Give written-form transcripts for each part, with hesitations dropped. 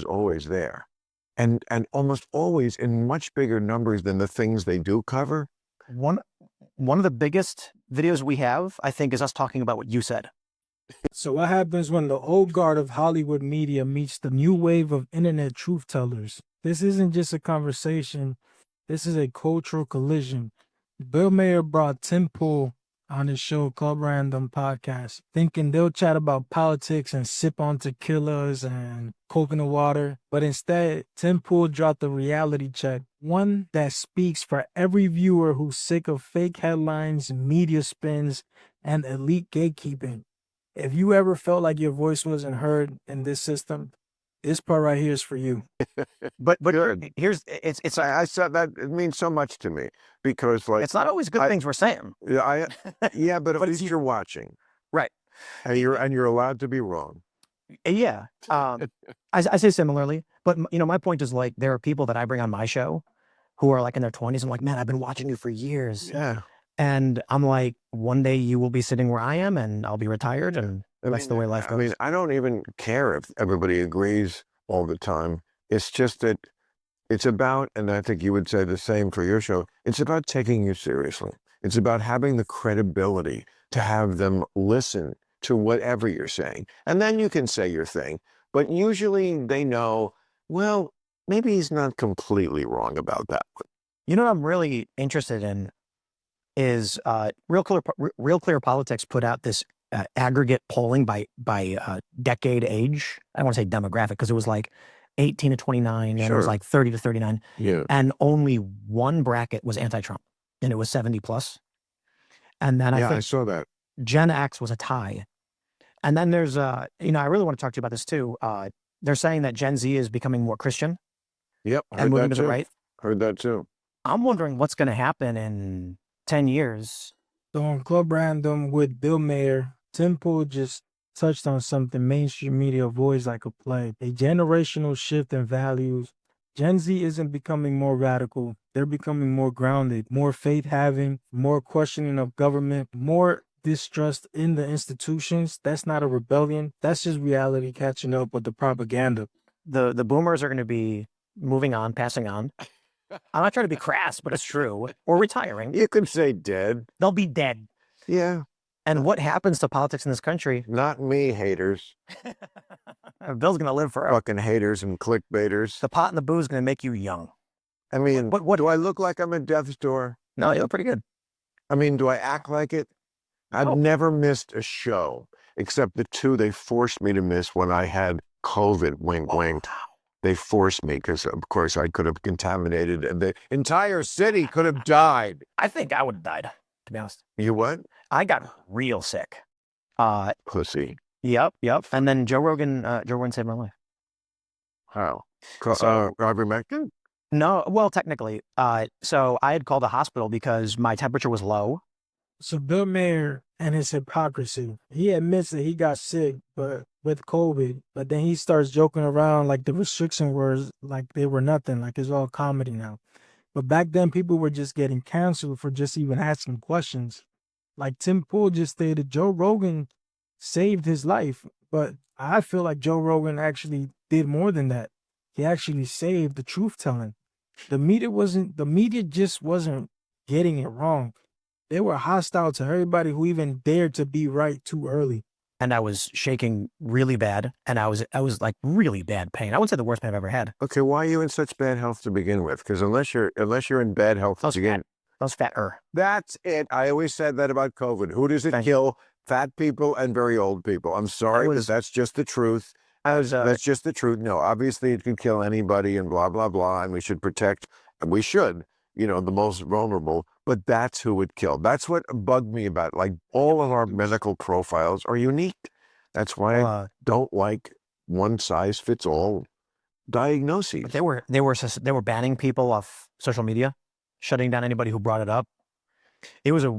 always there. And almost always in much bigger numbers than the things they do cover. One of the biggest videos we have, I think, is us talking about what you said. So what happens when the old guard of Hollywood media meets the new wave of internet truth tellers? This isn't just a conversation. This is a cultural collision. Bill Maher brought Tim Pool on his show Club Random podcast, thinking they'll chat about politics and sip on tequilas and coconut water. But instead, Tim Pool dropped a reality check, one that speaks for every viewer who's sick of fake headlines, media spins, and elite gatekeeping. If you ever felt like your voice wasn't heard in this system, this part right here is for you. But Good. it's I said that it means so much to me because, like, it's not always good things we're saying. Yeah, but at But least you're watching, Right. and you're allowed to be wrong. Yeah. I say similarly, but my point is, like, there are people that I bring on my show who are like in their 20s. I'm like, man, I've been watching you for years. Yeah. And I'm like, one day you will be sitting where I am and I'll be retired, and that's the way life goes. I mean, I don't even care if everybody agrees all the time. It's just that it's about, and I think you would say the same for your show, it's about taking you seriously. It's about having the credibility to have them listen to whatever you're saying. And then you can say your thing. But usually they know, well, maybe he's not completely wrong about that one. You know what I'm really interested in is Real Clear Politics put out this aggregate polling by decade age. I don't want to say demographic, because it was like 18 to 29 and it was like 30 to 39. Yeah. And only one bracket was anti-Trump, and it was 70 plus. And then I I think saw that. Gen X was a tie. And then there's I really want to talk to you about this too. They're saying that Gen Z is becoming more Christian Yep. and moving to the right. Heard that too. I'm wondering what's going to happen in 10 years. So on Club Random with Bill Maher, Tim Pool just touched on something mainstream media avoids like a plague, a generational shift in values. Gen Z isn't becoming more radical. They're becoming more grounded, more faith-having, more questioning of government, more distrust in the institutions. That's not a rebellion. That's just reality catching up with the propaganda. The boomers are going to be moving on, passing on. I'm not trying to be crass, but it's true. Or retiring. You could say dead. They'll be dead. Yeah. And what happens to politics in this country? Not me, haters. Bill's going to live forever. Fucking haters and clickbaiters. The pot and the booze is going to make you young. I mean, What do I look like I'm at death's door? No, you look pretty good. I mean, do I act like it? I've never missed a show except the two they forced me to miss when I had COVID. Wink, wink. They forced me because, of course, I could have contaminated, and the entire city could have died. I think I would have died, to be honest. You what? I got real sick. Pussy. Yep. And then Joe Rogan saved my life. How? So- Ivermectin? No, well, technically. So I had called the hospital because my temperature was low. So Bill Maher and his hypocrisy, he admits that he got sick, but with COVID, but then he starts joking around like the restriction words, like they were nothing, like it's all comedy now. But back then, people were just getting canceled for just even asking questions. Like Tim Pool just stated, Joe Rogan saved his life, but I feel like Joe Rogan actually did more than that. He actually saved the truth telling. The media just wasn't getting it wrong. They were hostile to everybody who even dared to be right too early. And I was shaking really bad, and I was like really bad pain. I wouldn't say the worst pain I've ever had. Okay, why are you in such bad health to begin with? Because unless you're in bad health to begin, I was fatter. that's it. I always said that about COVID. Who does it Thank kill? Fat people and very old people. I'm sorry, but that's just the truth. That's just the truth. No, obviously it could kill anybody and blah, blah, blah. And we should protect, and we should, the most vulnerable. But that's who it killed. That's what bugged me about, like, all of our medical profiles are unique. That's why I don't like one size fits all diagnoses. They were banning people off social media, shutting down anybody who brought it up. It was a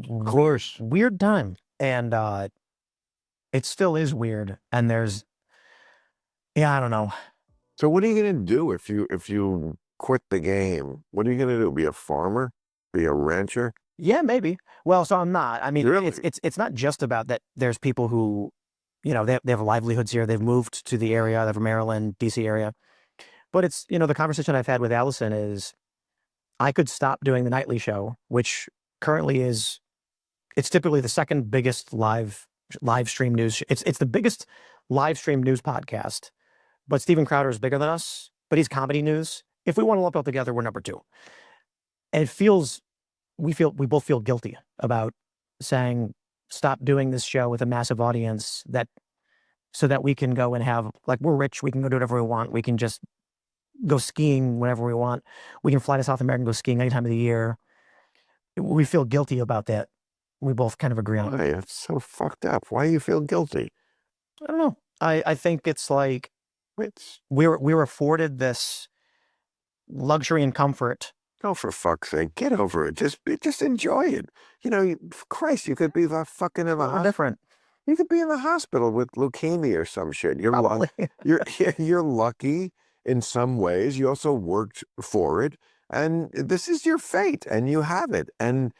weird time, and it still is weird. And I don't know. So what are you going to do if you quit the game? What are you going to do? Be a farmer? Be a rancher? Yeah, maybe. Well, so I'm not. I mean, Really? it's not just about that. There's people who, they have livelihoods here. They've moved to the area, the Maryland, DC area. But it's, the conversation I've had with Allison is I could stop doing the nightly show, which currently it's typically the second biggest live stream news. It's the biggest live stream news podcast, but Steven Crowder is bigger than us, but he's comedy news. If we want to lump it all together, we're number 2. And we both feel guilty about saying, stop doing this show with a massive audience so that we can go and have, like, we're rich. We can go do whatever we want. We can just go skiing whenever we want. We can fly to South America and go skiing any time of the year. We feel guilty about that. We both kind of agree on it. Why? It's so fucked up. Why do you feel guilty? I don't know. I think it's like we were afforded this luxury and comfort. Oh, for fuck's sake, get over it. Just enjoy it. Christ, you could be fucking in the hospital. Different. You could be in the hospital with leukemia or some shit. You're lucky in some ways. You also worked for it, and this is your fate, and you have it. And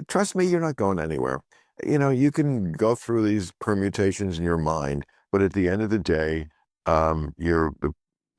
trust me, you're not going anywhere. You can go through these permutations in your mind, but at the end of the day,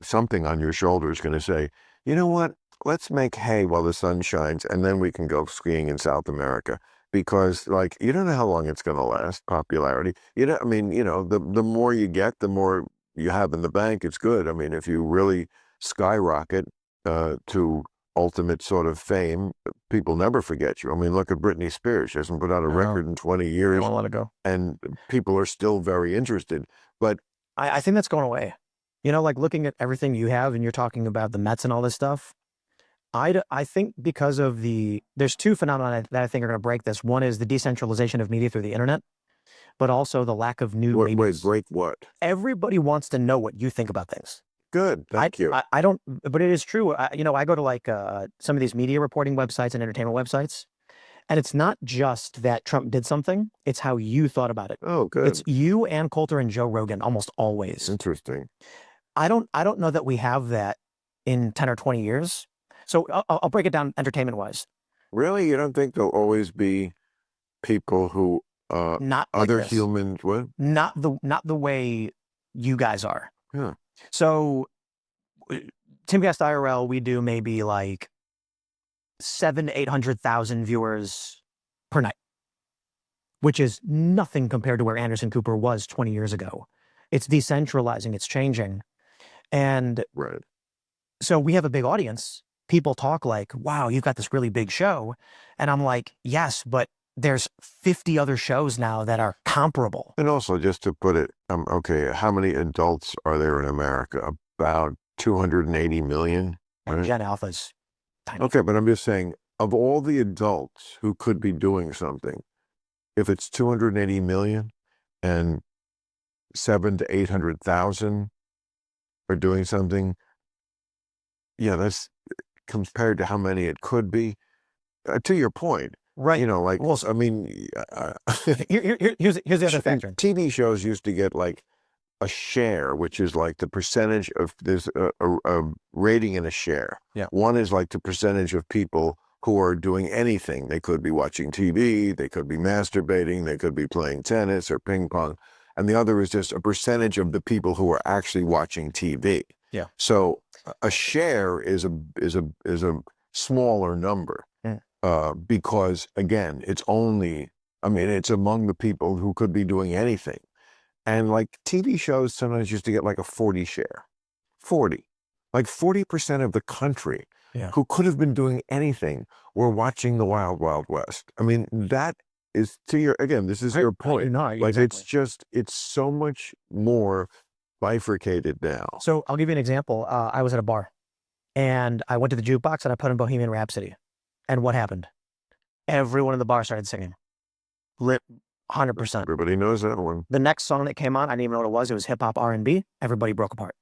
something on your shoulder is going to say, you know what? Let's make hay while the sun shines, and then we can go skiing in South America. Because, you don't know how long it's going to last, popularity. The more you get, the more you have in the bank. It's good. I mean, if you really skyrocket to ultimate sort of fame, people never forget you. I mean, look at Britney Spears. She hasn't put out a record in 20 years. I won't let it go. And people are still very interested. But I think that's going away. Like looking at everything you have, and you're talking about the Mets and all this stuff. I think because of there's 2 phenomena that I think are going to break this. One is the decentralization of media through the internet, but also the lack of new mediums. Break what? Everybody wants to know what you think about things. Good, thank you. I don't, but it is true. I go to some of these media reporting websites and entertainment websites, and it's not just that Trump did something, it's how you thought about it. Oh, good. It's you, Ann Coulter, and Joe Rogan almost always. Interesting. I don't know that we have that in 10 or 20 years. So I'll break it down entertainment-wise. Really? You don't think there'll always be people who not like other this. humans? What? Not the way you guys are. Yeah. So Timcast IRL, we do maybe like 700,000 to 800,000 viewers per night, which is nothing compared to where Anderson Cooper was 20 years ago. It's decentralizing. It's changing, and right. So we have a big audience. People talk like, wow, you've got this really big show. And I'm like, yes, but there's 50 other shows now that are comparable. And also, just to put it, okay, how many adults are there in America? About 280 million. And Gen Alpha's tiny. Okay, but I'm just saying, of all the adults who could be doing something, if it's 280 million and 700,000 to 800,000 are doing something, yeah, that's compared to how many it could be. To your point, right? I mean, here's the other factor. TV shows used to get like a share, which is like the percentage of there's a rating and a share. Yeah. One is like the percentage of people who are doing anything. They could be watching TV, they could be masturbating, they could be playing tennis or ping pong, and the other is just a percentage of the people who are actually watching TV. Yeah. So a share is a smaller number because again, it's among the people who could be doing anything. And like TV shows sometimes used to get like a 40 share. 40. Like 40% of the country who could have been doing anything were watching the Wild Wild West. I mean, that is this is your point. Like exactly. It's so much more bifurcated now. So I'll give you an example. I was at a bar and I went to the jukebox and I put in Bohemian Rhapsody. And what happened? Everyone in the bar started singing. 100%. Everybody knows that one. The next song that came on, I didn't even know what it was. It was hip hop R&B. Everybody broke apart.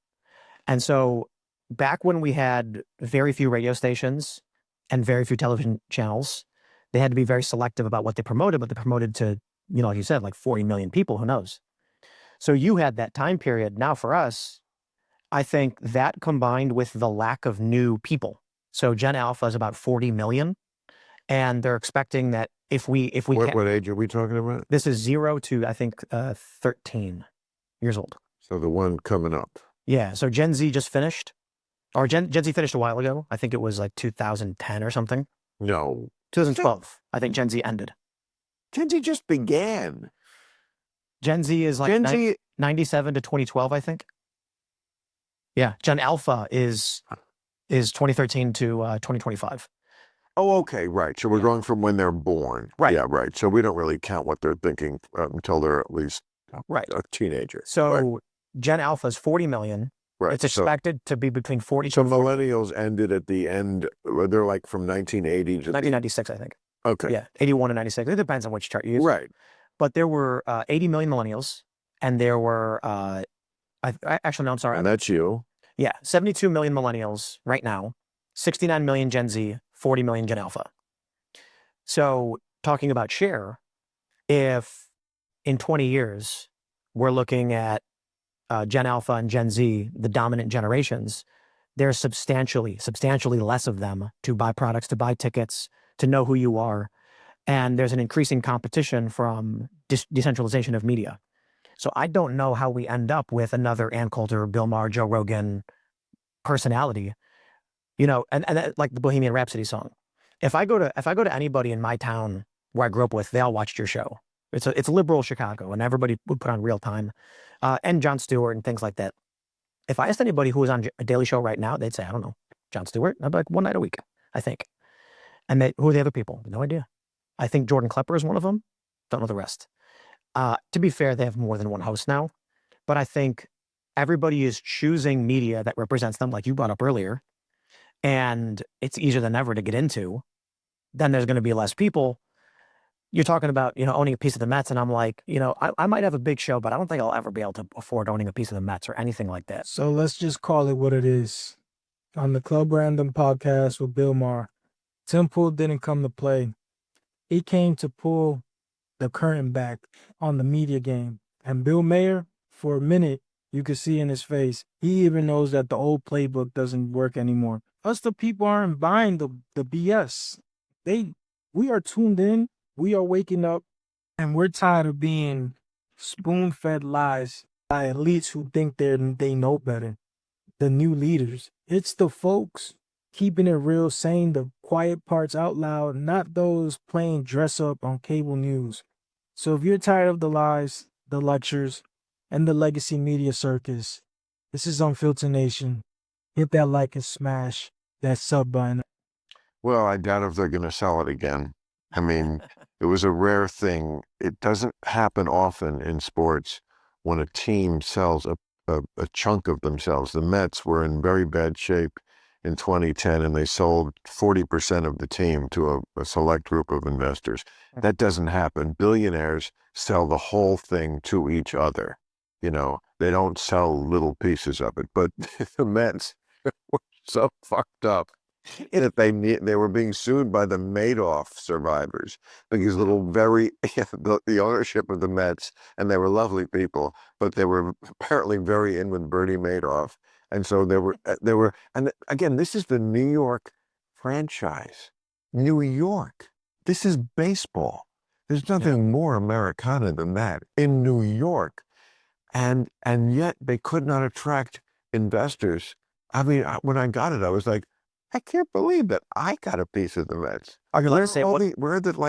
And so back when we had very few radio stations and very few television channels, they had to be very selective about what they promoted, but they promoted to, like you said, like 40 million people, who knows? So you had that time period. Now for us, I think that combined with the lack of new people. So Gen Alpha is about 40 million. And they're expecting that if we what age are we talking about? This is 0 to, I think, 13 years old. So the one coming up. Yeah. So Gen Z just finished. Or Gen Z finished a while ago. I think it was like 2010 or something. No. 2012. I think Gen Z ended. Gen Z just began. Gen Z is like 97 to 2012, I think. Yeah. Gen Alpha is 2013 to 2025. Oh, okay, right. So we're going from when they're born. Right. Yeah, right. So we don't really count what they're thinking until they're at least a teenager. So Gen Alpha is 40 million. Right. It's expected to be between 40. So millennials ended at the end. They're like from 1980 to 1996, I think. Okay. Yeah, 81 and 96. It depends on which chart you use. Right. But there were 80 million millennials, and there were actually no, I'm sorry. And that's you. Yeah, 72 million millennials right now, 69 million Gen Z, 40 million Gen Alpha. So talking about share, if in 20 years we're looking at Gen Alpha and Gen Z, the dominant generations, there's substantially less of them to buy products, to buy tickets, to know who you are. And there's an increasing competition from decentralization of media. So I don't know how we end up with another Ann Coulter, Bill Maher, Joe Rogan personality, and like the Bohemian Rhapsody song. If I go to anybody in my town where I grew up with, they all watched your show. It's liberal Chicago, and everybody would put on Real Time, and Jon Stewart and things like that. If I asked anybody who was on a Daily Show right now, they'd say, I don't know, Jon Stewart. I'd be like, one night a week, I think. And who are the other people? No idea. I think Jordan Klepper is one of them. Don't know the rest. To be fair, they have more than one host now, but I think everybody is choosing media that represents them, like you brought up earlier, and it's easier than ever to get into. Then there's going to be less people. You're talking about, owning a piece of the Mets, and I'm like, I might have a big show, but I don't think I'll ever be able to afford owning a piece of the Mets or anything like that. So let's just call it what it is. On the Club Random podcast with Bill Maher, Tim Pool didn't come to play. He came to pull the curtain back on the media game. And Bill Maher, for a minute, you could see in his face, he even knows that the old playbook doesn't work anymore. Us, the people, aren't buying the BS. We are tuned in. We are waking up, and we're tired of being spoon-fed lies by elites who think they know better. The new leaders. It's the folks keeping it real, saying the quiet parts out loud, not those playing dress up on cable news. So if you're tired of the lies, the lectures, and the legacy media circus, this is Unfiltered Nation. Hit that like and smash that sub button. Well, I doubt if they're going to sell it again. I mean, it was a rare thing. It doesn't happen often in sports when a team sells a chunk of themselves. The Mets were in very bad shape in 2010, and they sold 40% of the team to a select group of investors. That doesn't happen. Billionaires sell the whole thing to each other. They don't sell little pieces of it. But the Mets were so fucked up that they were being sued by the Madoff survivors because the ownership of the Mets, and they were lovely people, but they were apparently very in with Bernie Madoff, and so they were, and again, this is the New York franchise. New York. This is baseball. There's nothing more Americana than that in New York, and yet they could not attract investors. I mean, when I got it, I was like, I can't believe that I got a piece of the Mets. Are you allowed to say what? Where are the